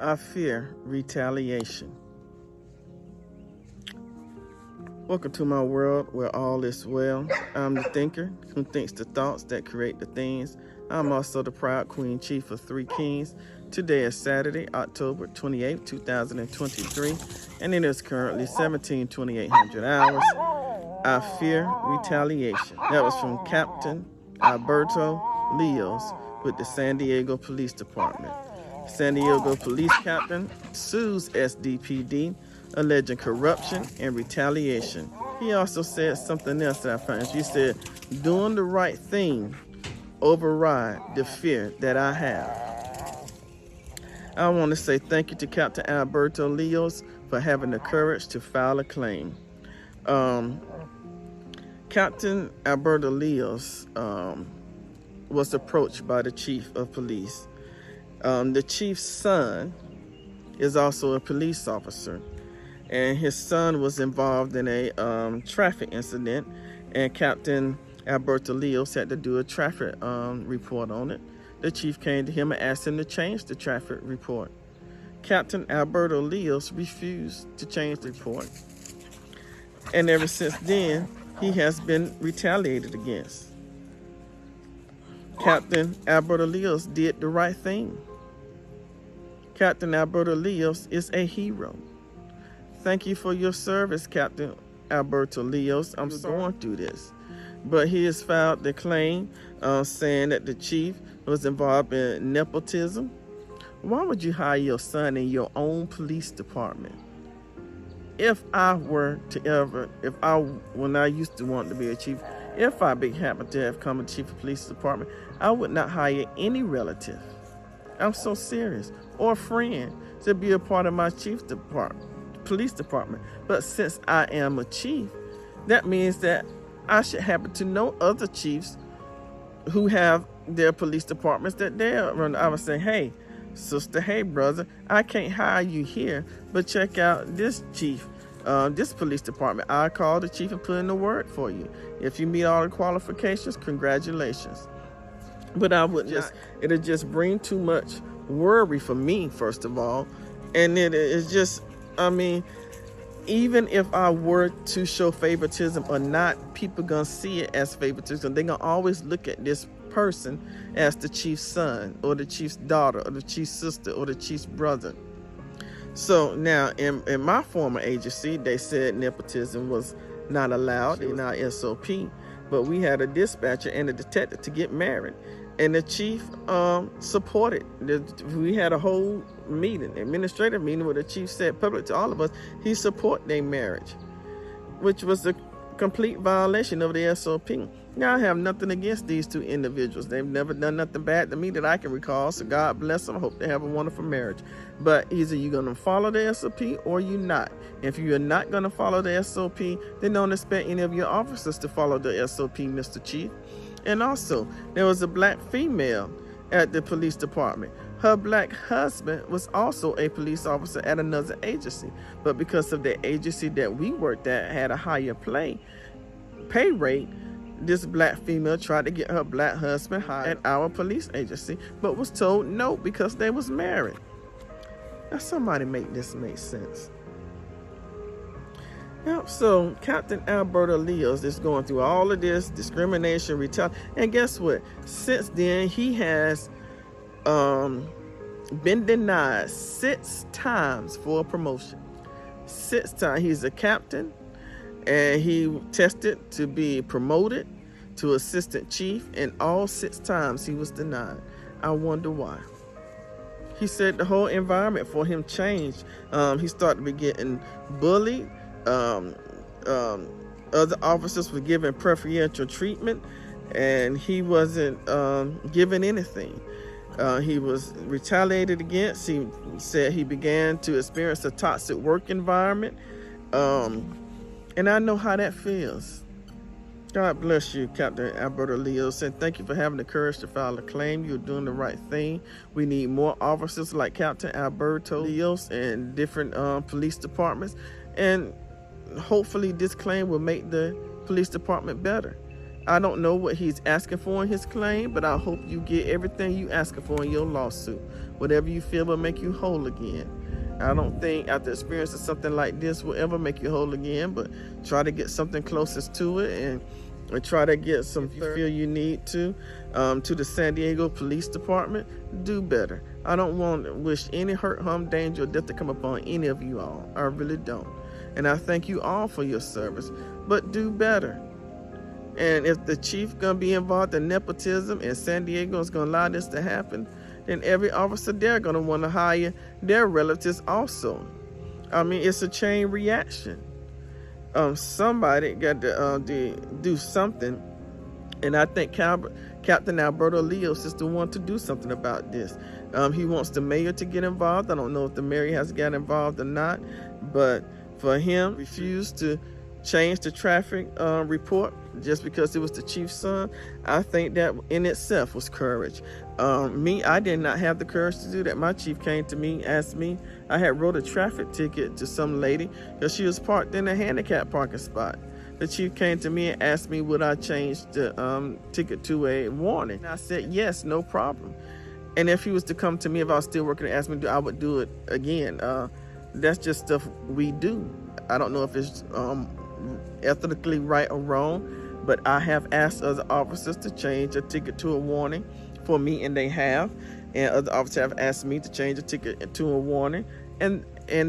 I fear retaliation. Welcome to my world where all is well. I'm the thinker who thinks the thoughts that create the things. I'm also the proud Queen Chief of Three Kings. Today is Saturday, October 28, 2023, and it is currently 17:28 hours. I fear retaliation. That was from Captain Alberto with the SanDiego Police Department. SanDiego Police Captain sues SDPD, alleging corruption and retaliation. He also said something else that I found. He said, doing the right thing override the fear that I have. I want to say thank you to Captain Alberto for having the courage to file a claim. Captain Alberto was approached by the chief of police. The chief's son is also a police officer, and his son was involved in a traffic incident, and Captain Alberto had to do a traffic report on it. The chief came to him and asked him to change the traffic report. Captain Alberto refused to change the report, and ever since then, he has been retaliated against. Captain Alberto did the right thing. Captain Alberto is a hero. Thank you for your service, Captain Alberto I'm going through this. But he has filed the claim saying that the chief was involved in nepotism. Why would you hire your son in your own police department? When I used to want to be a chief, if I happened to have come a chief of police department, I would not hire any relative. I'm so serious. Or friend to be a part of my police department. But since I am a chief, that means that I should happen to know other chiefs who have their police departments that they're running. I would say, hey, sister, hey, brother, I can't hire you here, but check out this chief, this police department. I call the chief and put in the word for you. If you meet all the qualifications, congratulations. But I would it'll just bring too much worry for me, first of all. And it is just, even if I were to show favoritism or not, people gonna see it as favoritism. They're gonna always look at this person as the chief's son or the chief's daughter or the chief's sister or the chief's brother. So now in my former agency, they said nepotism was not allowed in our SOP, but we had a dispatcher and a detective to get married. And the chief supported. We had a whole meeting, administrative meeting, where the chief said public to all of us, he supported their marriage, which was a complete violation of the SOP. Now, I have nothing against these two individuals. They've never done nothing bad to me that I can recall, so God bless them. I hope they have a wonderful marriage. But either you're going to follow the SOP or you're not. If you're not going to follow the SOP, then don't expect any of your officers to follow the SOP, Mr. Chief. And also, there was a black female at the police department. Her black husband was also a police officer at another agency. But because of the agency that we worked at had a higher pay rate, this black female tried to get her black husband hired at our police agency, but was told no because they was married. Now, somebody make this make sense. Now, so Captain Alberto is going through all of this discrimination, retaliation, and guess what? Since then, he has been denied 6 times for a promotion. 6 times. He's a captain, and he tested to be promoted to assistant chief, and all 6 times he was denied. I wonder why. He said the whole environment for him changed. He started to be getting bullied. Other officers were given preferential treatment, and he wasn't given anything. He was retaliated against. He said he began to experience a toxic work environment, and I know how that feels. God bless you, Captain Alberto and thank you for having the courage to file a claim. You're doing the right thing. We need more officers like Captain Alberto and different police departments, and hopefully this claim will make the police department better. I don't know what he's asking for in his claim, but I hope you get everything you asking for in your lawsuit. Whatever you feel will make you whole again. I don't think after experiencing something like this will ever make you whole again, but try to get something closest to it and try to get some if you feel you need to the SanDiego Police Department. Do better. I don't want to wish any hurt, harm, danger, or death to come upon any of you all. I really don't. And I thank you all for your service, but do better. And if the chief gonna be involved in nepotism and SanDiego is gonna allow this to happen, then every officer there gonna want to hire their relatives also. I mean, it's a chain reaction. Somebody got to do something, and I think Captain Alberto Leos is the one to do something about this. He wants the mayor to get involved. I don't know if the mayor has got involved or not, but for him refused to change the traffic report just because it was the chief's son, I think that in itself was courage. I did not have the courage to do that. My chief came to me, asked me. I had wrote a traffic ticket to some lady because she was parked in a handicap parking spot. The chief came to me and asked me would I change the ticket to a warning. And I said yes, no problem. And if he was to come to me, if I was still working and ask me to do, I would do it again. That's just stuff we do. I don't know if it's ethically right or wrong, but I have asked other officers to change a ticket to a warning for me, and they have. And other officers have asked me to change a ticket to a warning, and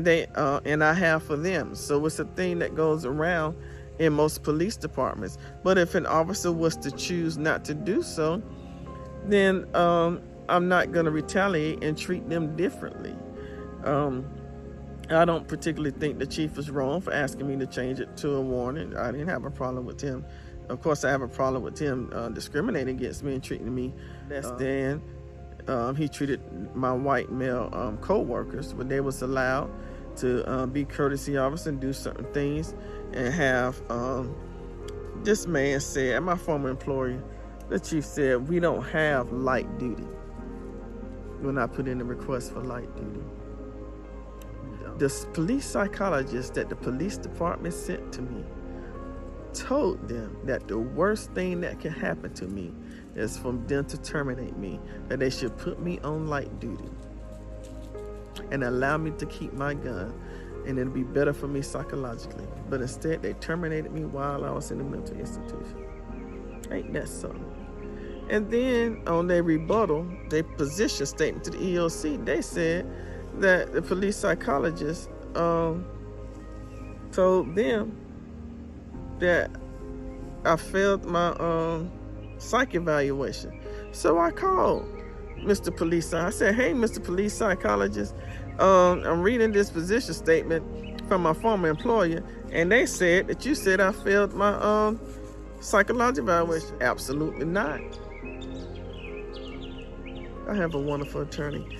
I have for them. So it's a thing that goes around in most police departments. But if an officer was to choose not to do so, then I'm not going to retaliate and treat them differently. I don't particularly think the chief was wrong for asking me to change it to a warning. I didn't have a problem with him. Of course, I have a problem with him discriminating against me and treating me less than he treated my white male co-workers, but they was allowed to be courtesy officers and do certain things and have, this man said, my former employer, the chief said, we don't have light duty when I put in the request for light duty. The police psychologist that the police department sent to me told them that the worst thing that can happen to me is for them to terminate me, that they should put me on light duty and allow me to keep my gun, and it'll be better for me psychologically. But instead, they terminated me while I was in the mental institution. Ain't that something? And then on their rebuttal, their position statement to the EOC, they said that the police psychologist told them that I failed my psych evaluation. So I called Mr. Police. I said, hey, Mr. Police Psychologist, I'm reading this position statement from my former employer, and they said that you said I failed my psychological evaluation. Absolutely not. I have a wonderful attorney.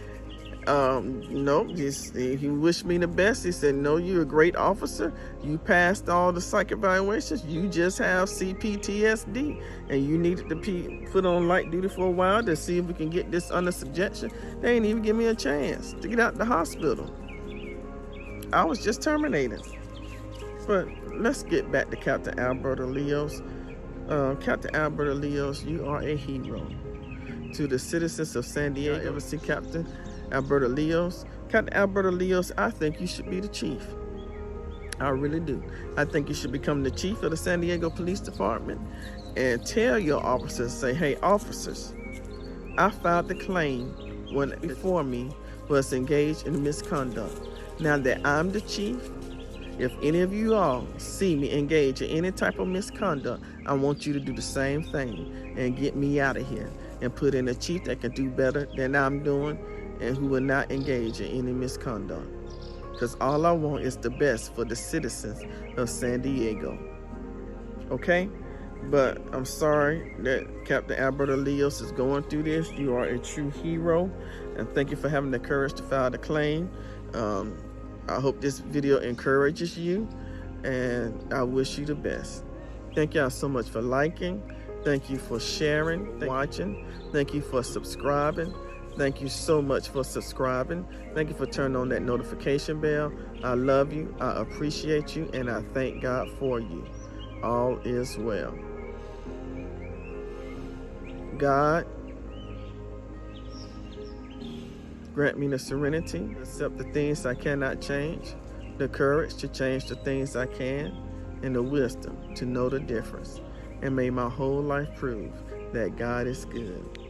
No, he wished me the best. He said, no, you're a great officer. You passed all the psych evaluations. You just have CPTSD, and you needed to be put on light duty for a while to see if we can get this under subjection. They ain't even give me a chance to get out of the hospital. I was just terminated. But let's get back to Captain Alberto Leos. Captain Alberto Leos, you are a hero. To the citizens of SanDiego, ever see Captain Alberto Leos? Captain Alberto Leos, I think you should be the chief. I really do. I think you should become the chief of the SanDiego Police Department and tell your officers, say, hey, officers, I filed the claim when before me was engaged in misconduct. Now that I'm the chief, if any of you all see me engage in any type of misconduct, I want you to do the same thing and get me out of here and put in a chief that can do better than I'm doing and who will not engage in any misconduct. Because all I want is the best for the citizens of SanDiego. Okay? But I'm sorry that Captain Alberto Leos is going through this. You are a true hero, and thank you for having the courage to file the claim. I hope this video encourages you, and I wish you the best. Thank y'all so much for liking. Thank you for sharing, watching. Thank you for subscribing. Thank you so much for subscribing. Thank you for turning on that notification bell. I love you, I appreciate you, and I thank God for you. All is well. God, grant me the serenity to accept the things I cannot change, the courage to change the things I can, and the wisdom to know the difference. And may my whole life prove that God is good.